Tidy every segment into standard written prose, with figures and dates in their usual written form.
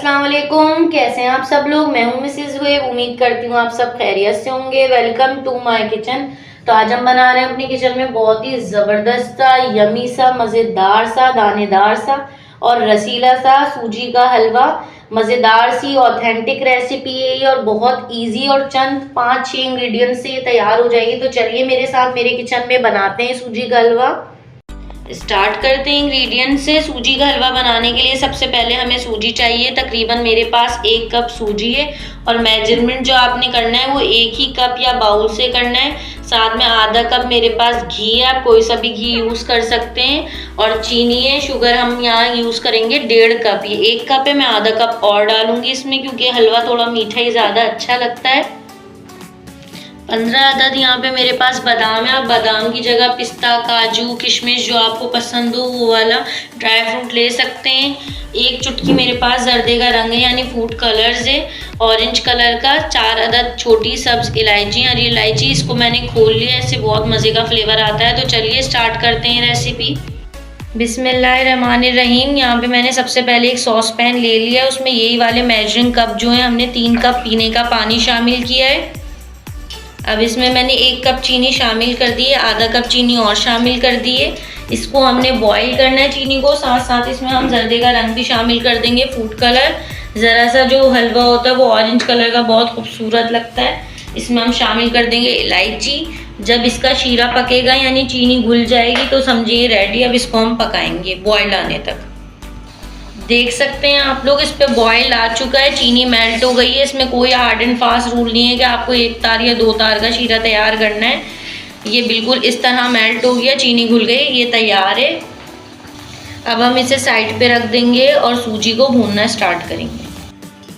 अस्सलाम वालेकुम। कैसे हैं आप सब लोग। मैं हूं मिसेज़ हुएब। उम्मीद करती हूँ आप सब खैरियत से होंगे। Welcome to my kitchen. तो आज हम बना रहे हैं अपनी किचन में बहुत ही ज़बरदस्त सा, यमी सा, मज़ेदार सा, दानेदार सा और रसीला सा सूजी का हलवा। मज़ेदार सी ऑथेंटिक रेसिपी है ये और बहुत इजी और चंद 5-6 इंग्रेडिएंट से ये तैयार हो जाएगी। तो चलिए मेरे साथ मेरे किचन में बनाते हैं सूजी का हलवा। स्टार्ट करते हैं इंग्रेडिएंट से। सूजी का हलवा बनाने के लिए सबसे पहले हमें सूजी चाहिए। तकरीबन मेरे पास 1 कप सूजी है और मेजरमेंट जो आपने करना है वो 1 ही कप या बाउल से करना है। साथ में आधा कप मेरे पास घी है, आप कोई सा भी घी यूज़ कर सकते हैं। और चीनी है, शुगर हम यहाँ यूज़ करेंगे 1.5 कप। ये 1 कप है, मैं आधा कप और डालूंगी इसमें क्योंकि हलवा थोड़ा मीठा ही ज़्यादा अच्छा लगता है। 15 अदद यहाँ पे मेरे पास बादाम है। आप बादाम की जगह पिस्ता, काजू, किशमिश जो आपको पसंद हो वो वाला ड्राई फ्रूट ले सकते हैं। 1 चुटकी मेरे पास जर्दे का रंग है यानी फूड कलर्स है, ऑरेंज कलर का। 4 अदद छोटी सब्ज इलायची, हरी इलायची, इसको मैंने खोल लिया, इससे बहुत मज़े का फ्लेवर आता है। तो चलिए स्टार्ट करते हैं रेसिपी। बिस्मिल्लाहिर्रहमानिर्रहीम। यहाँ पे मैंने सबसे पहले एक सॉस पैन ले लिया, उसमें यही वाले मेजरिंग कप जो है हमने 3 कप पीने का पानी शामिल किया है। अब इसमें मैंने 1 कप चीनी शामिल कर दी है, आधा कप चीनी और शामिल कर दी है। इसको हमने बॉईल करना है चीनी को। साथ साथ इसमें हम जर्दे का रंग भी शामिल कर देंगे, फूड कलर। ज़रा सा जो हलवा होता है वो ऑरेंज कलर का बहुत खूबसूरत लगता है। इसमें हम शामिल कर देंगे इलायची। जब इसका शीरा पकेगा यानी चीनी घुल जाएगी तो समझिए रेडी। अब इसको हम पकाएंगे बॉयल आने तक। देख सकते हैं आप लोग, इस पे बॉयल आ चुका है, चीनी मेल्ट हो गई है। इसमें कोई हार्ड एंड फास्ट रूल नहीं है कि आपको 1 तार या 2 तार का शीरा तैयार करना है। ये बिल्कुल इस तरह मेल्ट हो गया, चीनी घुल गई, ये तैयार है। अब हम इसे साइड पे रख देंगे और सूजी को भूनना स्टार्ट करेंगे।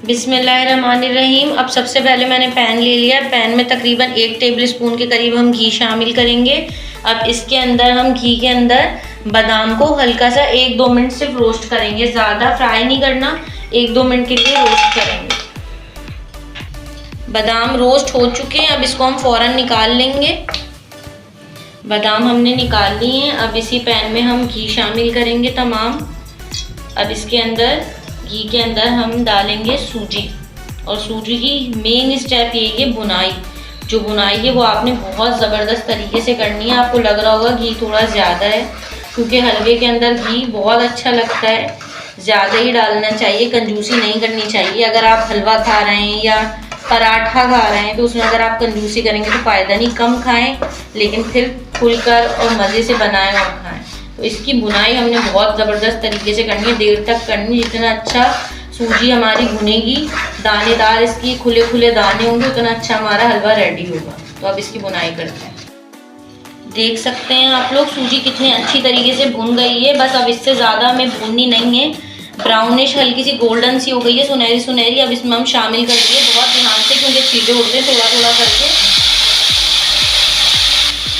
बिस्मिल्लाहिर्रहमानिर्रहीम। अब सबसे पहले मैंने पैन ले लिया। पैन में तकरीबन 1 टेबलस्पून के करीब हम घी शामिल करेंगे। अब इसके अंदर हम घी के अंदर बादाम को हल्का सा 1-2 मिनट सिर्फ रोस्ट करेंगे, ज़्यादा फ्राई नहीं करना, 1-2 मिनट के लिए रोस्ट करेंगे। बादाम रोस्ट हो चुके हैं, अब इसको हम फ़ौरन निकाल लेंगे। बादाम हमने निकाल लिए हैं। अब इसी पैन में हम घी शामिल करेंगे तमाम। अब इसके अंदर घी के अंदर हम डालेंगे सूजी। और सूजी की मेन स्टेप ये है बुनाई। जो बुनाई है वो आपने बहुत ज़बरदस्त तरीके से करनी है। आपको लग रहा होगा घी थोड़ा ज़्यादा है क्योंकि हलवे के अंदर घी बहुत अच्छा लगता है, ज़्यादा ही डालना चाहिए, कंजूसी नहीं करनी चाहिए। अगर आप हलवा खा रहे हैं या पराठा खा रहे हैं तो उसमें अगर आप कंजूसी करेंगे तो फ़ायदा नहीं। कम खाएं लेकिन फिर खुलकर और मज़े से बनाएं और खाएं। तो इसकी बुनाई हमने बहुत ज़बरदस्त तरीके से करनी है, देर तक करनी। जितना अच्छा सूजी हमारी भुनेगी, दानेदार इसकी खुले खुले दाने होंगे, उतना अच्छा हमारा हलवा रेडी होगा। तो अब इसकी बुनाई करते हैं। देख सकते हैं आप लोग सूजी कितनी अच्छी तरीके से भुन गई है। बस अब इससे ज़्यादा हमें भूननी नहीं है। ब्राउनिश हल्की सी गोल्डन सी हो गई है, सुनहरी सुनहरी। अब इसमें हम शामिल कर दिए बहुत ध्यान से क्योंकि चीज़ें उड़ते हैं, थोड़ा थोड़ा करके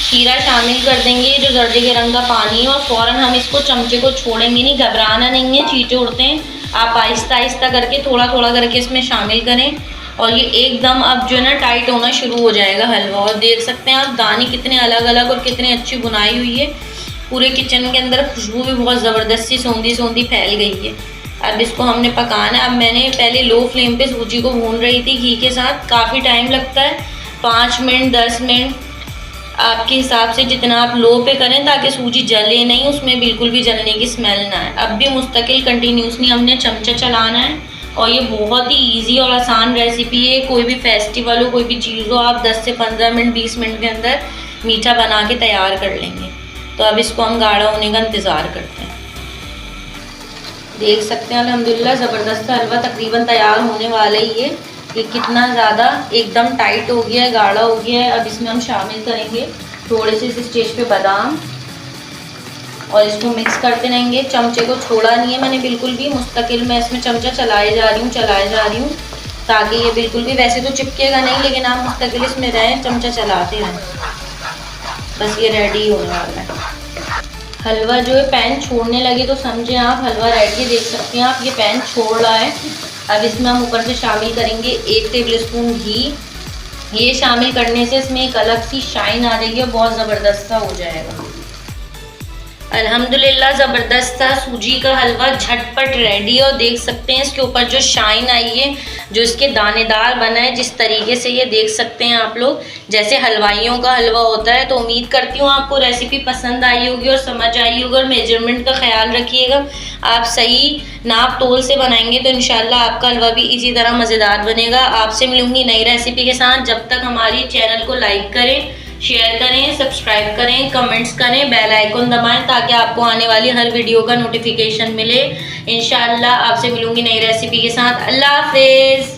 शीरा शामिल कर देंगे जो जर्दे के रंग का पानी है। और फ़ौरन हम इसको चमचे को छोड़ेंगे नहीं, घबराना नहीं है, चींटे उड़ते हैं। आप आहिस्ता आहिस्ता करके थोड़ा थोड़ा करके इसमें शामिल करें और ये एकदम अब जो है ना टाइट होना शुरू हो जाएगा हलवा। और देख सकते हैं आप दाने कितने अलग अलग और कितनी अच्छी बुनाई हुई है। पूरे किचन के अंदर खुशबू भी बहुत ज़बरदस्त सी सौंधी सौंधी फैल गई है। अब इसको हमने पकाना है। अब मैंने पहले लो फ्लेम पे सूजी को भून रही थी घी के साथ। काफ़ी टाइम लगता है, 5 मिनट 10 मिनट आपके हिसाब से, जितना आप लो पे करें ताकि सूजी जले नहीं, उसमें बिल्कुल भी जलने की स्मेल ना आए। अब भी मुस्तकिल कंटिन्यूसली हमने चमचा चलाना है। और ये बहुत ही इजी और आसान रेसिपी है। कोई भी फेस्टिवल हो, कोई भी चीज़ हो, आप 10 से 15 मिनट 20 मिनट के अंदर मीठा बना के तैयार कर लेंगे। तो अब इसको हम गाढ़ा होने का इंतज़ार करते हैं। देख सकते हैं अल्हम्दुलिल्लाह ज़बरदस्त हलवा तकरीबन तैयार होने वाला ही है। ये कितना ज़्यादा एकदम टाइट हो गया है, गाढ़ा हो गया है। अब इसमें हम शामिल करेंगे थोड़े से इस स्टेज पे बादाम और इसको मिक्स करते रहेंगे। चमचे को छोड़ा नहीं है मैंने बिल्कुल भी, मुस्तकिल मैं इसमें चमचा चलाए जा रही हूँ ताकि ये बिल्कुल भी, वैसे तो चिपकेगा नहीं लेकिन आप मुस्तकिल इसमें रहें, चमचा चलाते रहें। बस ये रेडी होने वाला है। हलवा जो है पैन छोड़ने लगे तो समझें आप हलवा रेडी है। देख सकते हैं आप ये पैन छोड़ रहा है। अब इसमें हम ऊपर से शामिल करेंगे 1 टेबलस्पून घी। ये शामिल करने से इसमें एक अलग सी शाइन आ जाएगी और बहुत ज़बरदस्त सा हो जाएगा। अल्हम्दुलिल्लाह ज़बरदस्त था। सूजी का हलवा झटपट रेडी है और देख सकते हैं इसके ऊपर जो शाइन आई है, जो इसके दानेदार बना है जिस तरीके से, ये देख सकते हैं आप लोग जैसे हलवाइयों का हलवा होता है। तो उम्मीद करती हूँ आपको रेसिपी पसंद आई होगी और समझ आई होगी, और मेजरमेंट का ख्याल रखिएगा। आप सही नाप तोल से बनाएंगे तो इंशाल्लाह आपका हलवा भी इसी तरह मज़ेदार बनेगा। आपसे मिलूंगी नई रेसिपी के साथ। जब तक हमारी चैनल को लाइक करें, शेयर करें, सब्सक्राइब करें, कमेंट्स करें, बेल आइकन दबाएं ताकि आपको आने वाली हर वीडियो का नोटिफिकेशन मिले। इंशाअल्लाह आपसे मिलूंगी नई रेसिपी के साथ। अल्लाह हाफिज़।